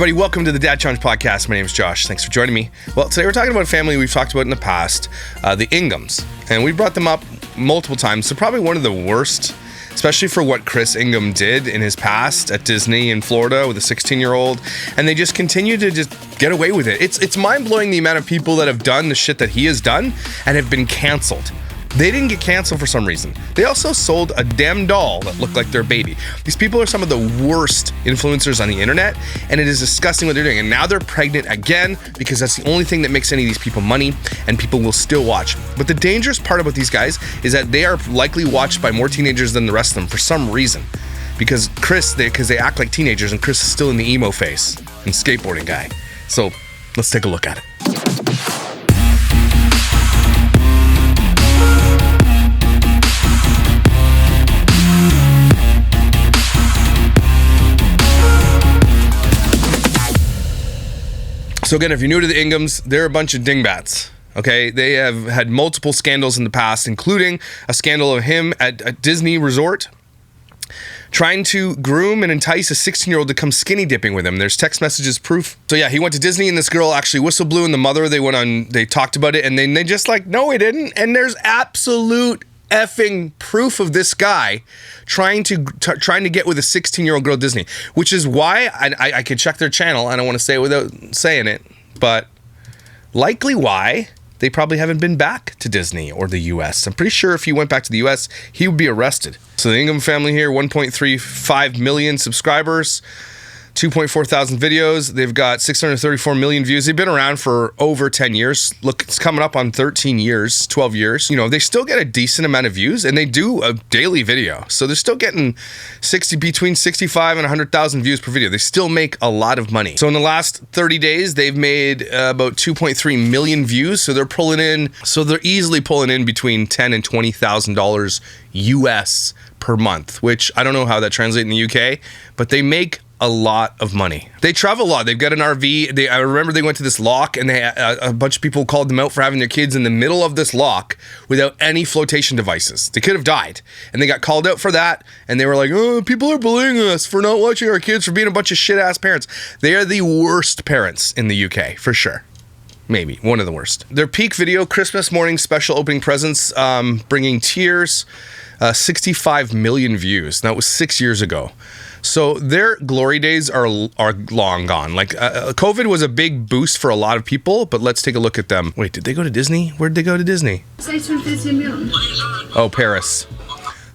Everybody, welcome to the Dad Challenge podcast. My name is Josh. Thanks for joining me. Well, today we're talking about a family we've talked about in the past, the Inghams. And we brought them up multiple times. So probably one of the worst, especially for what Chris Ingham did in his past at Disney in Florida with a 16-year-old. And they just continue to just get away with it. It's mind-blowing the amount of people that have done the shit that he has done and have been canceled. They didn't get canceled for some reason. They also sold a damn doll that looked like their baby. These people are some of the worst influencers on the internet, and it is disgusting what they're doing. And now they're pregnant again because that's the only thing that makes any of these people money, and people will still watch. But the dangerous part about these guys is that they are likely watched by more teenagers than the rest of them for some reason. Because they act like teenagers, and Chris is still in the emo phase and skateboarding guy. So let's take a look at it. So again, if you're new to the Inghams, they're a bunch of dingbats, okay? They have had multiple scandals in the past, including a scandal of him at a Disney resort trying to groom and entice a 16-year-old to come skinny dipping with him. There's text messages proof. So yeah, he went to Disney and this girl actually whistle blew, and the mother, they talked about it, and then they just like, no, he didn't. And there's absolute effing proof of this guy trying to get with a 16-year-old girl at Disney, which is why I could check their channel. I don't want to say it without saying it, but likely why they probably haven't been back to Disney or the US. I'm pretty sure if he went back to the US, he would be arrested. So the Ingham family here, 1.35 million subscribers, 2.4 thousand videos. They've got 634 million views. They've been around for over 10 years. Look, it's coming up on 13 years, 12 years. You know, they still get a decent amount of views, and they do a daily video. So they're still getting between 65 and 100,000 views per video. They still make a lot of money. So in the last 30 days, they've made about 2.3 million views. So they're easily pulling in between $10,000 and $20,000 US per month, which I don't know how that translates in the UK, but they make a lot of money. They travel a lot. They've got an RV. I remember they went to this loch, and a bunch of people called them out for having their kids in the middle of this loch without any flotation devices. They could have died, and they got called out for that. And they were like, "Oh, people are bullying us for not watching our kids, for being a bunch of shit ass parents." They are the worst parents in the UK for sure. Maybe one of the worst. Their peak video, Christmas morning special opening presents, bringing tears, 65 million views. That was 6 years ago. So their glory days are long gone. Like COVID was a big boost for a lot of people, but let's take a look at them. Wait, did they go to Disney? Where did they go to Disney? Oh, Paris.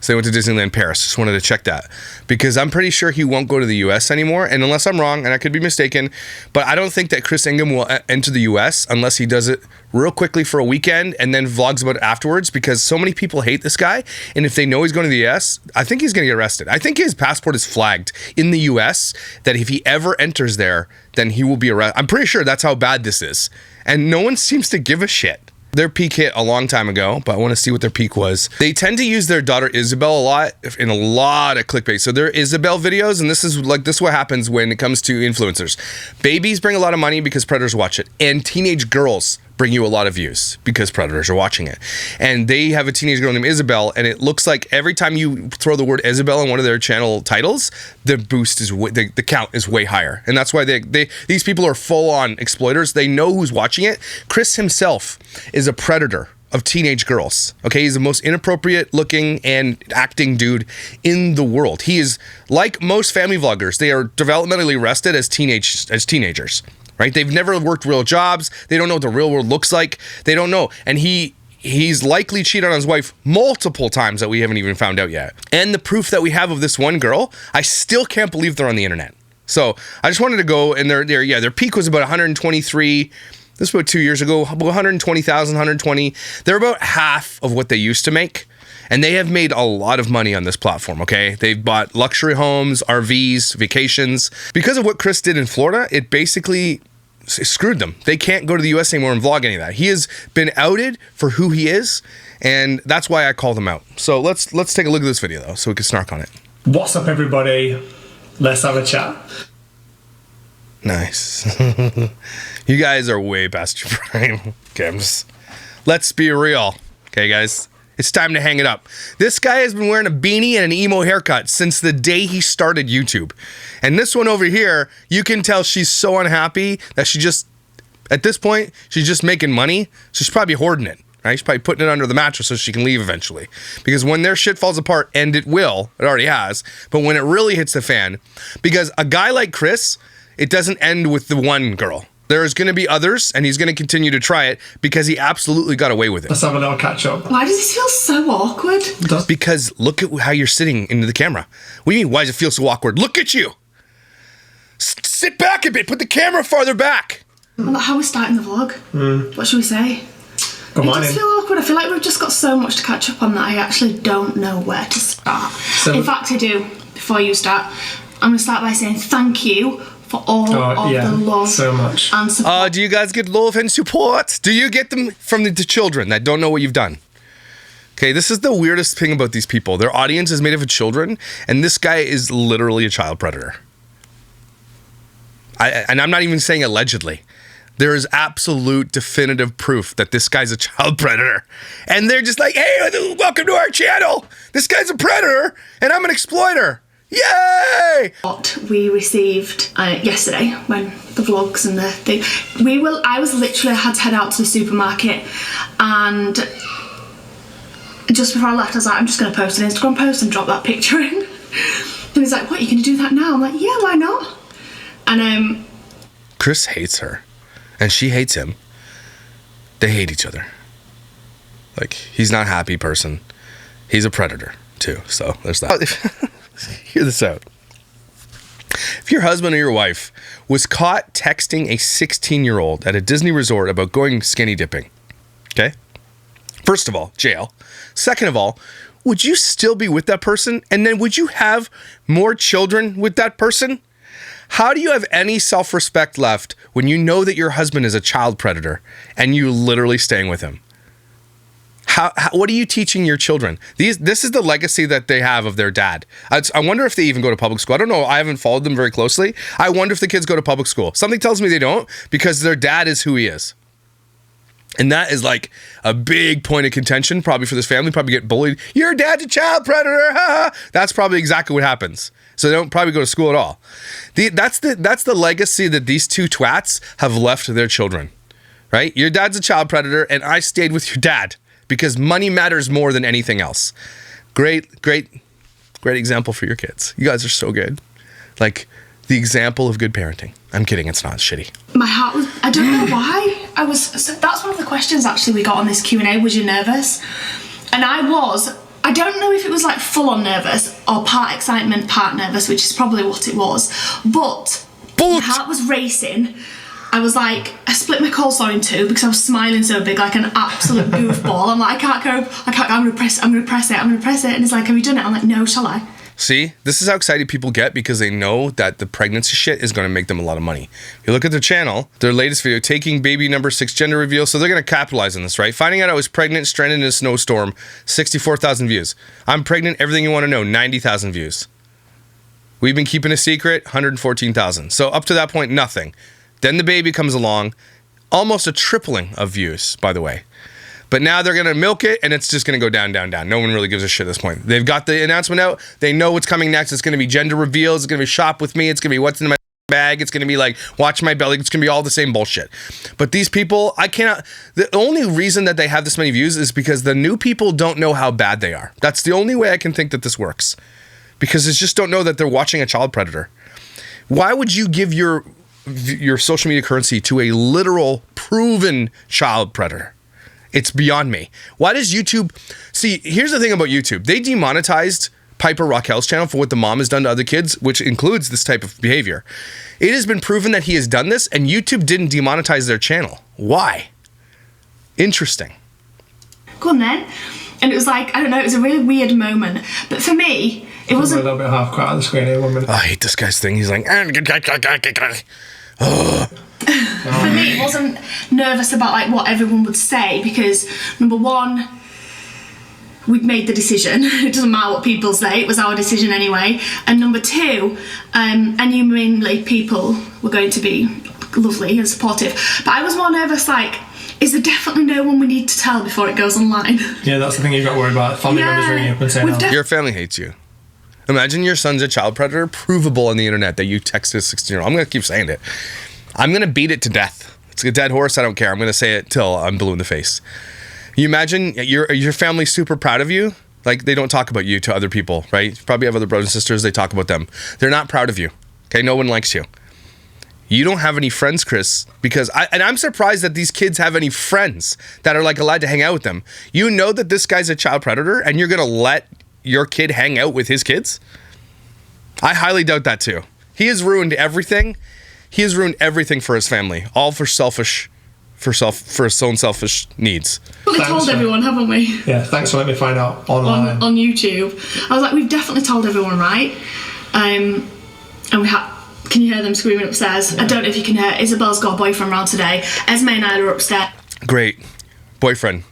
So they went to Disneyland Paris. Just wanted to check that because I'm pretty sure he won't go to the US anymore. And unless I'm wrong, and I could be mistaken, but I don't think that Chris Ingham will enter the US unless he does it real quickly for a weekend and then vlogs about it afterwards, because so many people hate this guy. And if they know he's going to the US, I think he's going to get arrested. I think his passport is flagged in the US, that if he ever enters there, then he will be arrested. I'm pretty sure that's how bad this is. And no one seems to give a shit. Their peak hit a long time ago, but I want to see what their peak was. They tend to use their daughter Isabel a lot in a lot of clickbait. So their Isabel videos, and this is what happens when it comes to influencers. Babies bring a lot of money because predators watch it, and teenage girls bring you a lot of views because predators are watching it. And they have a teenage girl named Isabel, and it looks like every time you throw the word Isabel in one of their channel titles, the boost is the count is way higher. And that's why these people are full-on exploiters. They know who's watching it. Chris himself is a predator of teenage girls. Okay, he's the most inappropriate looking and acting dude in the world. He is like most family vloggers. They are developmentally arrested as teenagers. Right? They've never worked real jobs. They don't know what the real world looks like. They don't know. And he's likely cheated on his wife multiple times that we haven't even found out yet. And the proof that we have of this one girl, I still can't believe they're on the internet. So I just wanted to go, and their peak was about 123. This was about 2 years ago, about 120,000, 120. They're about half of what they used to make. And they have made a lot of money on this platform, okay? They've bought luxury homes, RVs, vacations. Because of what Chris did in Florida, it basically screwed them. They can't go to the US anymore and vlog any of that. He has been outed for who he is, and that's why I call them out. So let's take a look at this video, though, so we can snark on it. What's up, everybody? Let's have a chat. Nice. You guys are way past your prime. Okay, let's be real. Okay, guys? It's time to hang it up. This guy has been wearing a beanie and an emo haircut since the day he started YouTube. And this one over here, you can tell she's so unhappy that she just, at this point, she's just making money. So she's probably hoarding it, right? She's probably putting it under the mattress so she can leave eventually. Because when their shit falls apart, and it will, it already has, but when it really hits the fan, because a guy like Chris, it doesn't end with the one girl. There's going to be others, and he's going to continue to try it because he absolutely got away with it. Let's have a little catch up. Why does this feel so awkward? Because look at how you're sitting into the camera. What do you mean, why does it feel so awkward? Look at you. Sit back a bit. Put the camera farther back. Well, how we're starting the vlog. What should we say? Good morning. It does feel awkward. I feel like we've just got so much to catch up on that I actually don't know where to start. In fact, I do. Before you start, I'm going to start by saying thank you for all of the love so much. and support. Do you guys get love and support? Do you get them from the children that don't know what you've done? Okay, this is the weirdest thing about these people. Their audience is made up of children, and this guy is literally a child predator. And I'm not even saying allegedly. There is absolute definitive proof that this guy's a child predator. And they're just like, hey, welcome to our channel. This guy's a predator, and I'm an exploiter. Yay! What we received yesterday when the vlogs and the thing, I was literally had to head out to the supermarket, and just before I left I was like, I'm just going to post an Instagram post and drop that picture in. And he's like, what, you can do that now? I'm like, yeah, why not? And Chris hates her and she hates him. They hate each other. Like, he's not a happy person. He's a predator too, so there's that. Hear this out. If your husband or your wife was caught texting a 16-year-old at a Disney resort about going skinny dipping, okay? First of all, jail. Second of all, would you still be with that person? And then would you have more children with that person? How do you have any self-respect left when you know that your husband is a child predator and you're literally staying with him? What are you teaching your children? This is the legacy that they have of their dad. I wonder if they even go to public school. I don't know. I haven't followed them very closely. I wonder if the kids go to public school. Something tells me they don't, because their dad is who he is. And that is like a big point of contention probably for this family. Probably get bullied. Your dad's a child predator. Ha, ha. That's probably exactly what happens. So they don't probably go to school at all. That's the legacy that these two twats have left to their children, right? Your dad's a child predator, and I stayed with your dad because money matters more than anything else. Great example for your kids. You guys are so good. Like, the example of good parenting. I'm kidding, it's not shitty. my heart was, I don't know why, so that's one of the questions actually we got on this Q&A. Was you nervous? And I don't know if it was like full on nervous or part excitement, part nervous, which is probably what it was, but my heart was racing. I was like, I split my coleslaw in two because I was smiling so big, like an absolute goofball. I'm like, I can't go, I'm gonna press it. And it's like, have you done it? I'm like, no, shall I? See, this is how excited people get because they know that the pregnancy shit is going to make them a lot of money. If you look at their channel, their latest video, taking baby number 6 gender reveal, so they're going to capitalize on this, right? Finding out I was pregnant, stranded in a snowstorm, 64,000 views. I'm pregnant, everything you want to know, 90,000 views. We've been keeping a secret, 114,000. So up to that point, nothing. Then the baby comes along, almost a tripling of views, by the way. But now they're going to milk it, and it's just going to go down, down, down. No one really gives a shit at this point. They've got the announcement out. They know what's coming next. It's going to be gender reveals. It's going to be shop with me. It's going to be what's in my bag. It's going to be like watch my belly. It's going to be all the same bullshit. But these people, I cannot. The only reason that they have this many views is because the new people don't know how bad they are. That's the only way I can think that this works. Because they just don't know that they're watching a child predator. Why would you give your social media currency to a literal, proven child predator? It's beyond me. Why does YouTube... See, here's the thing about YouTube. They demonetized Piper Raquel's channel for what the mom has done to other kids, which includes this type of behavior. It has been proven that he has done this, and YouTube didn't demonetize their channel. Why? Interesting. Go on then. And it was like, I don't know, it was a really weird moment. But for me, it wasn't... A little bit half quiet on the screen here, 1 minute. Oh, I hate this guy's thing. He's like... For me, it wasn't nervous about like what everyone would say because number one, we'd made the decision. It doesn't matter what people say, it was our decision anyway. And number two, I knew mainly people were going to be lovely and supportive. But I was more nervous like is there definitely no one we need to tell before it goes online? Yeah, that's the thing you've got to worry about. Family members ringing up and saying, We've oh. Your family hates you. Imagine your son's a child predator, provable on the internet that you texted a 16-year-old. I'm going to keep saying it. I'm going to beat it to death. It's a dead horse. I don't care. I'm going to say it till I'm blue in the face. You imagine your family's super proud of you? Like, they don't talk about you to other people, right? You probably have other brothers and sisters. They talk about them. They're not proud of you. Okay? No one likes you. You don't have any friends, Chris, because I'm surprised that these kids have any friends that are like allowed to hang out with them. You know that this guy's a child predator and you're going to let your kid hang out with his kids? I highly doubt that too. He has ruined everything. He has ruined everything for his family, all for his own selfish needs. We told everyone, haven't we? Yeah, thanks for letting me find out online. On YouTube. I was like, we've definitely told everyone, right? And we have. Can you hear them screaming upstairs? Yeah. I don't know if you can hear. Isabel's got a boyfriend around today. Esme and I are upstairs. Great. Boyfriend.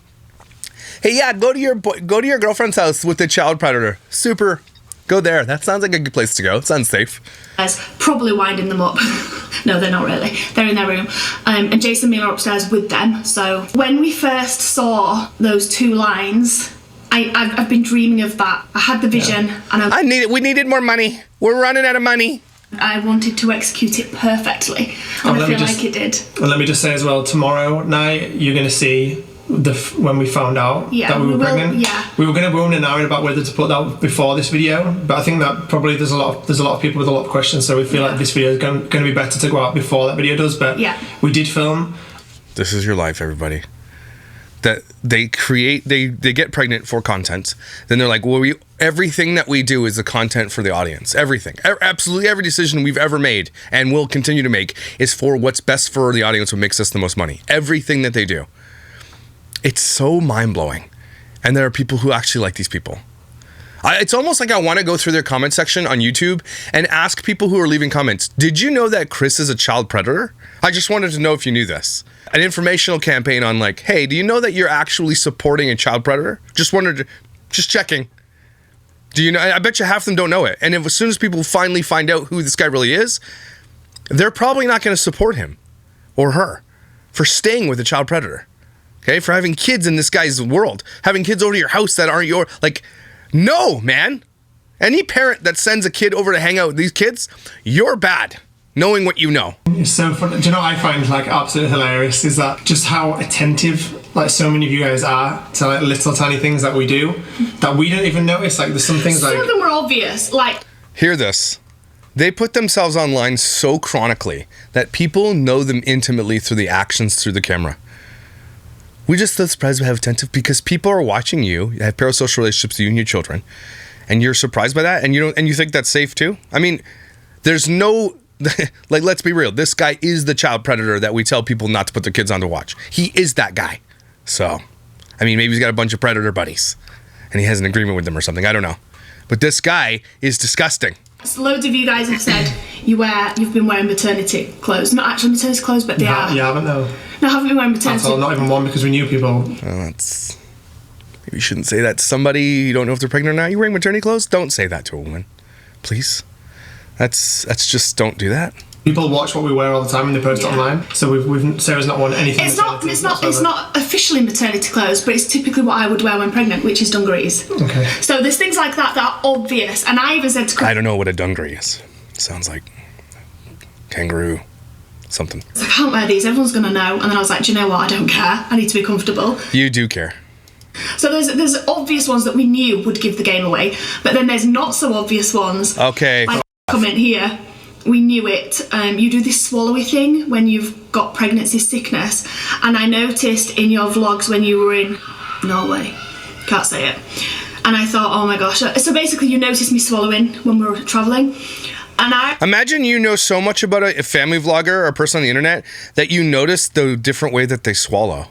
Hey, yeah, go to your girlfriend's house with the child predator. Super. Go there. That sounds like a good place to go. It sounds safe. Probably winding them up. No, they're not really. They're in their room. And Jason and Mila are upstairs with them. So when we first saw those two lines, I've been dreaming of that. I had the vision. Yeah. And we needed more money. We're running out of money. I wanted to execute it perfectly. And I feel like it did. And let me just say as well, tomorrow night, you're going to see when we found out that we were pregnant. Yeah. We were going to go in and out about whether to put that before this video, but I think that probably there's a lot of people with a lot of questions, so we feel like this video is going to be better to go out before that video does. But we did film. This is your life, everybody. That they get pregnant for content. Then they're like, well, everything that we do is the content for the audience. Everything, absolutely every decision we've ever made and will continue to make is for what's best for the audience, what makes us the most money. Everything that they do. It's so mind-blowing. And there are people who actually like these people. It's almost like I want to go through their comment section on YouTube and ask people who are leaving comments, did you know that Chris is a child predator? I just wanted to know if you knew this. An informational campaign on like, hey, do you know that you're actually supporting a child predator? Just checking. Do you know? I bet you half of them don't know it. And as soon as people finally find out who this guy really is, they're probably not going to support him or her for staying with a child predator. Okay, for having kids in this guy's world, having kids over to your house that aren't your, like, no, man. Any parent that sends a kid over to hang out with these kids, you're bad, knowing what you know. It's so funny. Do you know what I find like absolutely hilarious is that just how attentive like so many of you guys are to like little tiny things that we do that we don't even notice. Like there's some things some of them were obvious. Like, hear this. They put themselves online so chronically that people know them intimately through the actions through the camera. We just so surprised we have attentive because people are watching you have parasocial relationships with you and your children, and you're surprised by that, and you think that's safe too. I mean, there's no like, let's be real. This guy is the child predator that we tell people not to put their kids on to watch. He is that guy. So, I mean, maybe he's got a bunch of predator buddies, and he has an agreement with them or something. I don't know, but this guy is disgusting. Loads of you guys have said you've been wearing maternity clothes. Not actually maternity clothes, but they are. You haven't though. No, I haven't been wearing maternity. That's all, not even one because we knew people. Maybe you shouldn't say that to somebody you don't know if they're pregnant or not. You wearing maternity clothes? Don't say that to a woman, please. That's just, don't do that. People watch what we wear all the time and they post it online. So we've Sarah's not worn anything. It's not officially maternity clothes, but it's typically what I would wear when pregnant, which is dungarees. Okay. So there's things like that are obvious, and I even said to Chris, I don't know what a dungaree is. Sounds like kangaroo something. I can't wear these. Everyone's gonna know. And then I was like, do you know what? I don't care. I need to be comfortable. You do care. So there's obvious ones that we knew would give the game away, but then there's not so obvious ones. Okay. Like comment here. We knew it. You do this swallowy thing when you've got pregnancy sickness, and I noticed in your vlogs when you were in Norway, can't say it, and I thought, oh my gosh. So basically you noticed me swallowing when we were traveling, and I imagine you know so much about a family vlogger or a person on the internet that you notice the different way that they swallow.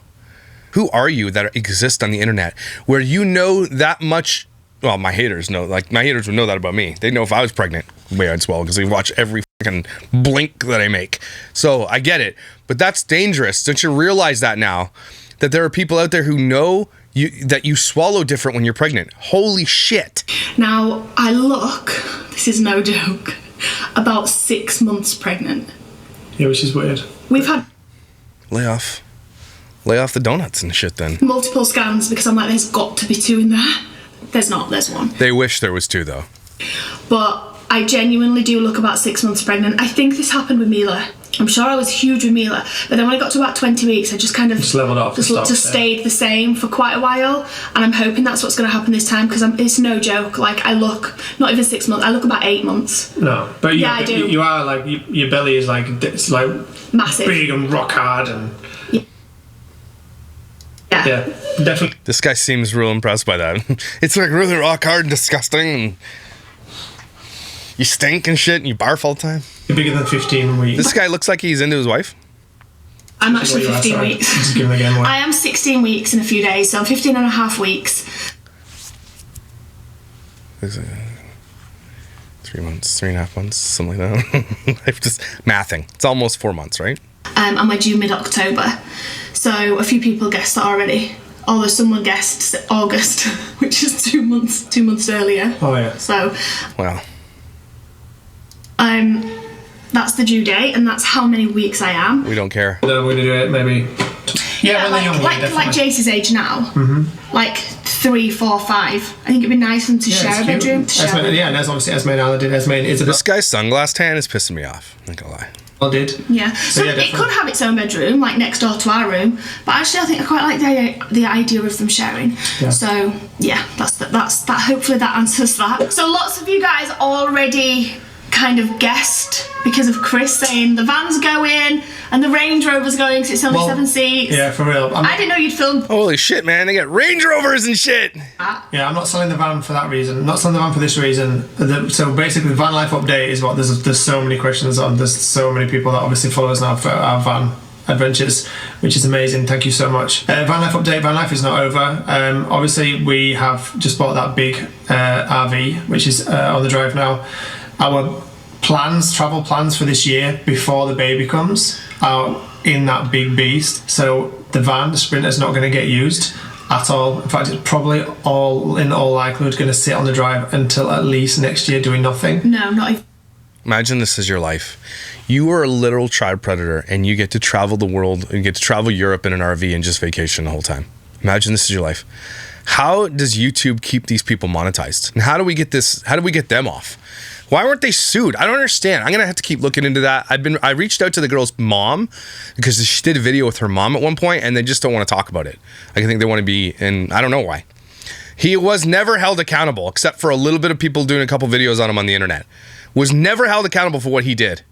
Who are you that exist on the internet where you know that much? Well, my haters know. Like, my haters would know that about me. They know if I was pregnant, the way I'd swallow, because they watch every fucking blink that I make. So I get it, but that's dangerous. Don't you realize that now? That there are people out there who know that you swallow different when you're pregnant. Holy shit! Now I look. This is no joke. About 6 months pregnant. Yeah, which is weird. We've had lay off. Lay off the donuts and shit then. Multiple scans because I'm like, there's got to be 2 in there. There's not, there's 1. They wish there was 2 though. But I genuinely do look about 6 months pregnant. I think this happened with Mila. I'm sure I was huge with Mila, but then when I got to about 20 weeks, I just kind of just leveled off, just stayed the same for quite a while, and I'm hoping that's what's going to happen this time because it's no joke. Like I look not even 6 months, I look about 8 months. No, but yeah, I do. You are like your belly is like it's like massive, big and rock hard and. Yeah, definitely. This guy seems real impressed by that. It's like really rock hard and disgusting, and you stink and shit, and you barf all the time. You're bigger than 15 weeks. This guy looks like he's into his wife. I'm actually 15 weeks. Just give him again. I am 16 weeks in a few days, so I'm 15 and a half weeks. 3 months, 3.5 months, something like that. I'm just mathing. It's almost 4 months, right? And we're due mid-October. So a few people guessed that already. Although someone guessed August, which is 2 months earlier. Oh yeah. So Wow. That's the due date, and that's how many weeks I am. We don't care. No, we're gonna do it maybe. Yeah, when they're young, like Jace's age now. Mm-hmm. Like 3, 4, 5. I think it'd be nice for them to share a bedroom. Yeah, and there's obviously Esme and Ala did. Esme and Isabel. This guy's sunglass tan is pissing me off. I'm not gonna lie. Did. Yeah, so yeah, it could have its own bedroom, like next door to our room. But actually, I think I quite like the idea of them sharing. Yeah. So yeah, that's that. Hopefully, that answers that. So lots of you guys already kind of guessed because of Chris saying the van's going and the Range Rover's going because it's only 7 seats. Yeah, for real. I didn't know you'd filmed. Holy shit, man! They got Range Rovers and shit. Yeah, I'm not selling the van for that reason. I'm not selling the van for this reason. So basically, the van life update is what there's so many questions on. There's so many people that obviously follow us now for our van adventures, which is amazing. Thank you so much. Van life update. Van life is not over. Obviously, we have just bought that big RV, which is on the drive now. Our travel plans for this year before the baby comes are in that big beast. So the van, the Sprinter, is not going to get used at all. In fact, it's probably in all likelihood going to sit on the drive until at least next year doing nothing. No, not even. Imagine this is your life. You are a literal child predator and you get to travel the world and you get to travel Europe in an RV and just vacation the whole time. Imagine this is your life. How does YouTube keep these people monetized? And how do we get them off? Why weren't they sued? I don't understand. I'm gonna have to keep looking into that. I reached out to the girl's mom because she did a video with her mom at one point and they just don't want to talk about it. I think they want to be, and I don't know why. He was never held accountable except for a little bit of people doing a couple videos on him on the internet. Was never held accountable for what he did.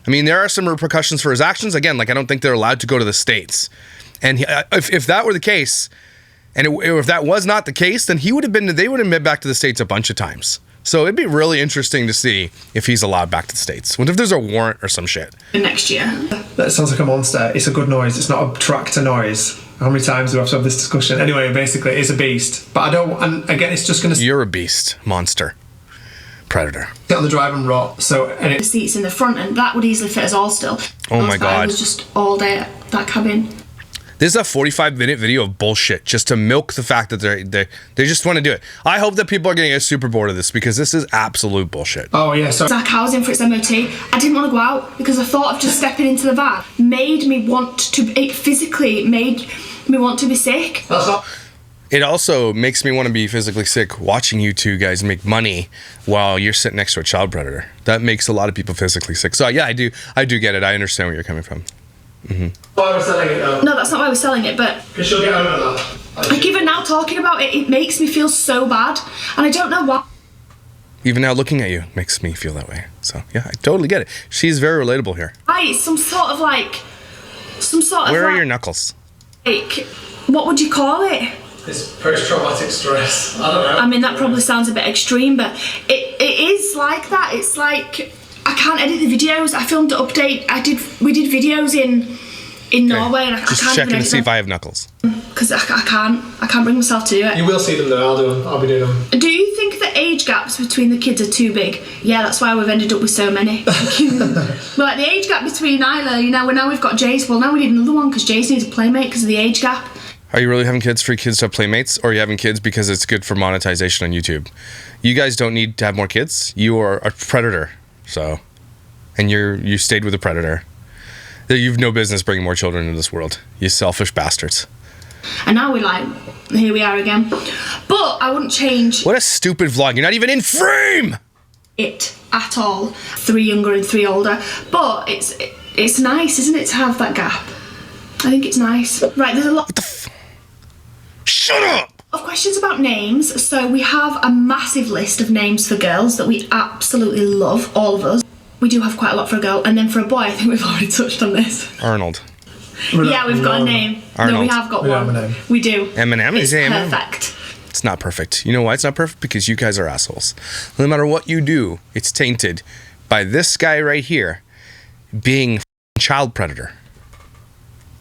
I mean, there are some repercussions for his actions. Again, like I don't think they're allowed to go to the States. And if that were the case, and if that was not the case, then they would have been back to the States a bunch of times. So it'd be really interesting to see if he's allowed back to the States. What if there's a warrant or some shit? Next year. That sounds like a monster. It's a good noise. It's not a tractor noise. How many times do we have to have this discussion? Anyway, basically, it's a beast. But I don't... And again, it's just going to... You're a beast. Monster. Predator. Sit on the drive and rot. The seats in the front, and that would easily fit us all still. Oh my God. I was just all day at that cabin. This is a 45-minute video of bullshit just to milk the fact that they just want to do it. I hope that people are going to get super bored of this because this is absolute bullshit. Oh yeah, sorry. Zach, I was in for its MOT. I didn't want to go out because I thought of just stepping into the van made me want to. It physically made me want to be sick. That's not. It also makes me want to be physically sick watching you two guys make money while you're sitting next to a child predator. That makes a lot of people physically sick. So yeah, I do get it. I understand where you're coming from. Mm-hmm. Why we're selling it though? No, that's not why we're selling it, but... Because she'll get over that. Like even now talking about it, it makes me feel so bad. And I don't know why. Even now looking at you makes me feel that way. So yeah, I totally get it. She's very relatable here. It's some sort of Where are your knuckles? Like, what would you call it? It's post-traumatic stress. I don't know. I mean, that probably sounds a bit extreme, but it is like that. It's like... I can't edit the videos. I filmed the update. We did videos in Norway, and I just can't checking even to see if I have knuckles. Because I can't bring myself to do it. You will see them though. I'll be doing them. Do you think the age gaps between the kids are too big? Yeah, that's why we've ended up with so many. But like the age gap between Isla, now we've got Jace. Well, now we need another one because Jace needs a playmate because of the age gap. Are you really having kids for kids to have playmates, or are you having kids because it's good for monetization on YouTube? You guys don't need to have more kids. You are a predator. So, and you stayed with a predator, that you've no business bringing more children into this world. You selfish bastards. And now we're like, here we are again. But I wouldn't change What a stupid vlog. You're not even in frame! it at all. 3 younger and 3 older. But it's nice, isn't it, to have that gap? I think it's nice. Right, there's a lot Shut up! of questions about names. So we have a massive list of names for girls that we absolutely love, all of us. We do have quite a lot for a girl. And then for a boy, I think we've already touched on this. Arnold. Yeah, we've got a name. No, we have got We have one. a name. We do. Eminem? It's Is it Eminem? perfect. It's not perfect. You know why it's not perfect? Because you guys are assholes. No matter what you do, it's tainted by this guy right here being a child predator.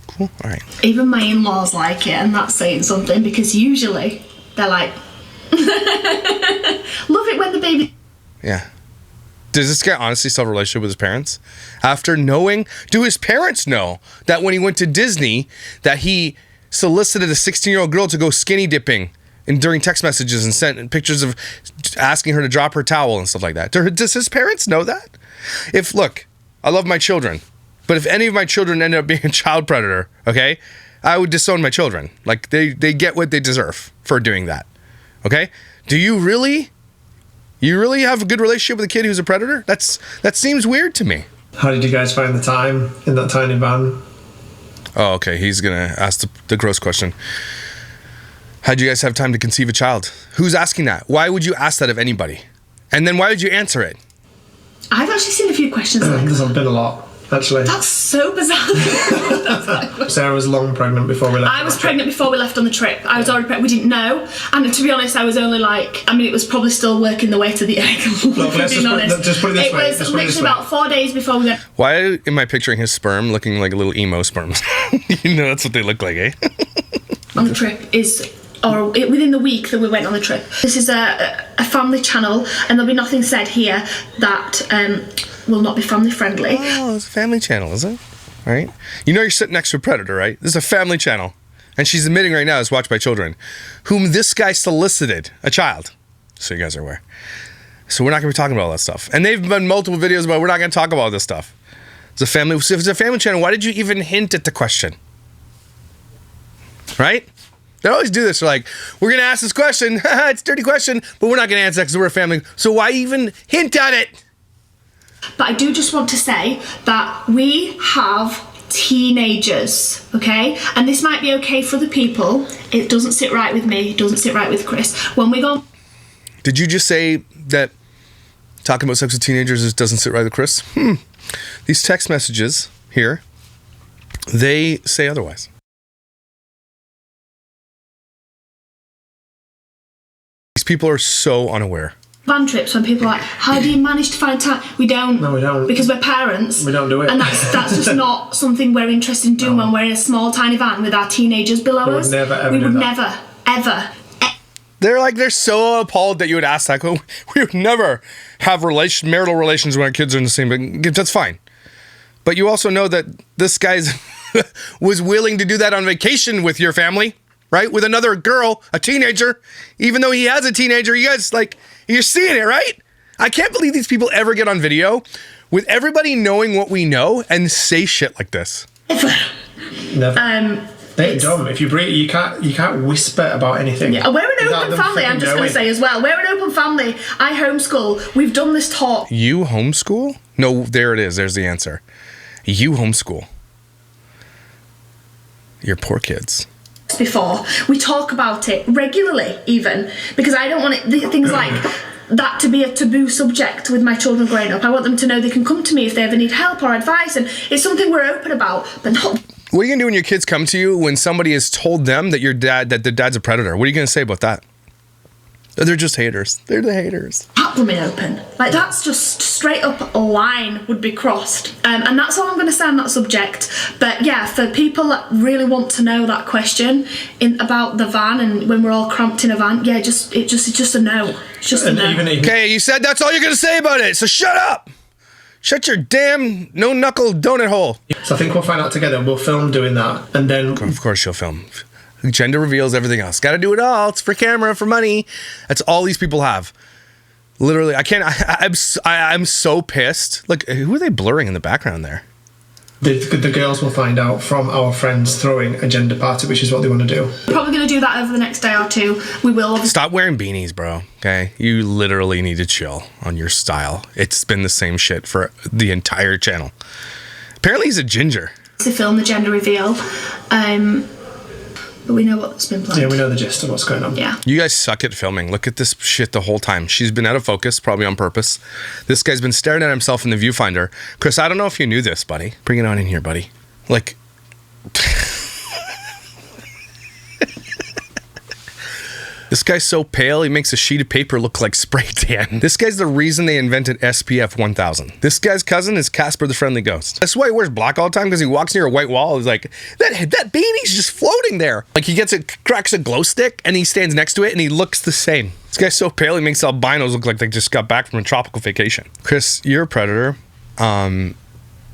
Cool. All right. Even my in-laws like it, and that's saying something, because usually they're like, love it when the baby... Yeah. Does this guy honestly still have a relationship with his parents? After knowing, do his parents know that when he went to Disney, that he solicited a 16-year-old girl to go skinny dipping and during text messages and sent pictures of asking her to drop her towel and stuff like that? Does his parents know that? Look, I love my children, but if any of my children ended up being a child predator, okay, I would disown my children. Like, they get what they deserve for doing that, okay? Do you really have a good relationship with a kid who's a predator? That seems weird to me. How did you guys find the time in that tiny van? Oh, okay. He's going to ask the gross question. How'd you guys have time to conceive a child? Who's asking that? Why would you ask that of anybody? And then why would you answer it? I've actually seen a few questions like There's been a lot, actually. that's so bizarre. Sarah was long pregnant before we left. I was pregnant before we left on the trip. I was already pregnant. We didn't know. And to be honest, I was only like, it was probably still working the way to the egg. Look, let's just put it this way. It was literally about 4 days before we went Why am I picturing his sperm looking like a little emo sperm? You know, that's what they look like, eh? on the trip within the week that we went on the trip. This is a family channel, and there'll be nothing said here that will not be family friendly. Oh, it's a family channel, is it? Right? You know you're sitting next to a predator, right? This is a family channel. And she's admitting right now it's watched by children, whom this guy solicited, a child. So you guys are aware. So we're not going to be talking about all that stuff. And they've done multiple videos about we're not going to talk about this stuff. It's a family. So if it's a family channel, why did you even hint at the question? Right? They always do this. They're like, we're going to ask this question. It's a dirty question, but we're not going to answer that because we're a family. So why even hint at it? But I do just want to say that we have teenagers, okay? And this might be okay for the people. It doesn't sit right with me. It doesn't sit right with Chris. When we go... Did you just say that talking about sex with teenagers doesn't sit right with Chris? These text messages here, they say otherwise. These people are so unaware. Van trips when people are like, how do you manage to find time? We don't. No, we don't. Because we're parents. We don't do it. And that's just not something we're interested in doing when we're in a small tiny van with our teenagers below us. We would never, ever We do would that. never, ever. They're so appalled that you would ask that. We would never have marital relations when our kids are in the same. That's fine. But you also know that this guy's was willing to do that on vacation with your family, right? With another girl, a teenager. Even though he has a teenager, you guys you're seeing it, right? I can't believe these people ever get on video with everybody knowing what we know and say shit like this. Never. They're dumb. If you breathe, you can't whisper about anything. Yeah, we're an open family, I'm just going to say as well. We're an open family. I homeschool. We've done this talk. You homeschool? No, there it is. There's the answer. You homeschool. Your poor kids. Before. We talk about it regularly, even. Because I don't want things like that to be a taboo subject with my children growing up. I want them to know they can come to me if they ever need help or advice. And it's something we're open about, but not... What are you going to do when your kids come to you when somebody has told them that that their dad's a predator? What are you going to say about that? They're just haters. They're the haters. Blooming open. Like, that's just straight up a line would be crossed. And that's all I'm going to say on that subject. But yeah, for people that really want to know that question about the van and when we're all cramped in a van, yeah, it's just a no. It's just a no. Okay, you said that's all you're going to say about it, so shut up. Shut your damn no-knuckle donut hole. So I think we'll find out together. We'll film doing that, and then... Of course you'll film. Gender reveals, everything else. Got to do it all. It's for camera, for money. That's all these people have. Literally, I can't... I'm so pissed. Look, who are they blurring in the background there? The girls will find out from our friends throwing a gender party, which is what they want to do. We're probably going to do that over the next day or two. We will. Stop wearing beanies, bro. Okay? You literally need to chill on your style. It's been the same shit for the entire channel. Apparently he's a ginger. To film the gender reveal. But we know what's been planned. Yeah, we know the gist of what's going on. Yeah. You guys suck at filming. Look at this shit the whole time. She's been out of focus, probably on purpose. This guy's been staring at himself in the viewfinder. Chris, I don't know if you knew this, buddy. Bring it on in here, buddy. Like... This guy's so pale, he makes a sheet of paper look like spray tan. This guy's the reason they invented SPF 1000. This guy's cousin is Casper the Friendly Ghost. That's why he wears black all the time, because he walks near a white wall. He's like, that beanie's just floating there. Like he cracks a glow stick, and he stands next to it, and he looks the same. This guy's so pale, he makes albinos look like they just got back from a tropical vacation. Chris, you're a predator.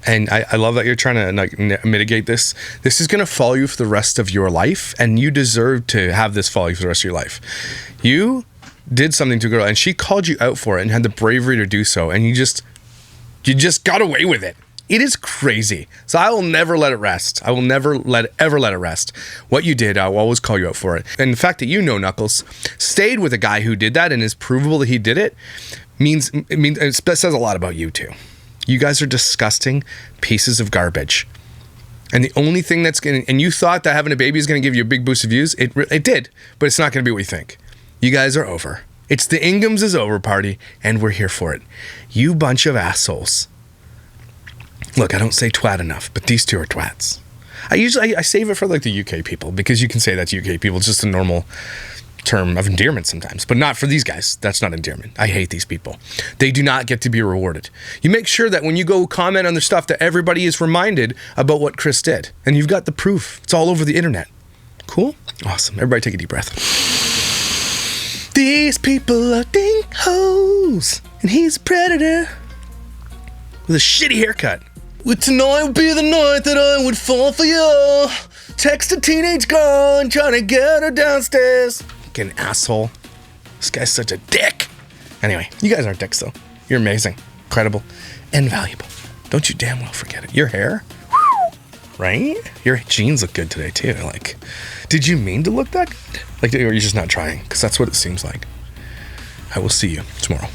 And I love that you're trying to like mitigate this. This is going to follow you for the rest of your life, and you deserve to have this follow you for the rest of your life. You did something to a girl, and she called you out for it and had the bravery to do so, and you just got away with it. It is crazy. So I will never let it rest. I will never ever let it rest. What you did, I will always call you out for it. And the fact that you know Knuckles stayed with a guy who did that and is provable that he did it it says a lot about you too. You guys are disgusting pieces of garbage. And the only thing that's going to... And you thought that having a baby is going to give you a big boost of views? It did, but it's not going to be what you think. You guys are over. It's the Inghams is over party, and we're here for it. You bunch of assholes. Look, I don't say twat enough, but these two are twats. I save it for like the UK people, because you can say that to UK people. It's just a normal term of endearment sometimes, but not for these guys. That's not endearment. I hate these people. They do not get to be rewarded. You make sure that when you go comment on their stuff that everybody is reminded about what Chris did, and you've got the proof. It's all over the internet. Cool? Awesome. Everybody take a deep breath. These people are dink hoes, and he's a predator with a shitty haircut. With tonight would be the night that I would fall for you. Text a teenage girl and try to get her downstairs. Fucking asshole. This guy's such a dick. Anyway, you guys aren't dicks though. You're amazing, incredible, and valuable. Don't you damn well forget it. Your hair, right? Your jeans look good today too. Like, did you mean to look that good? Like, or you're just not trying? Because that's what it seems like. I will see you tomorrow.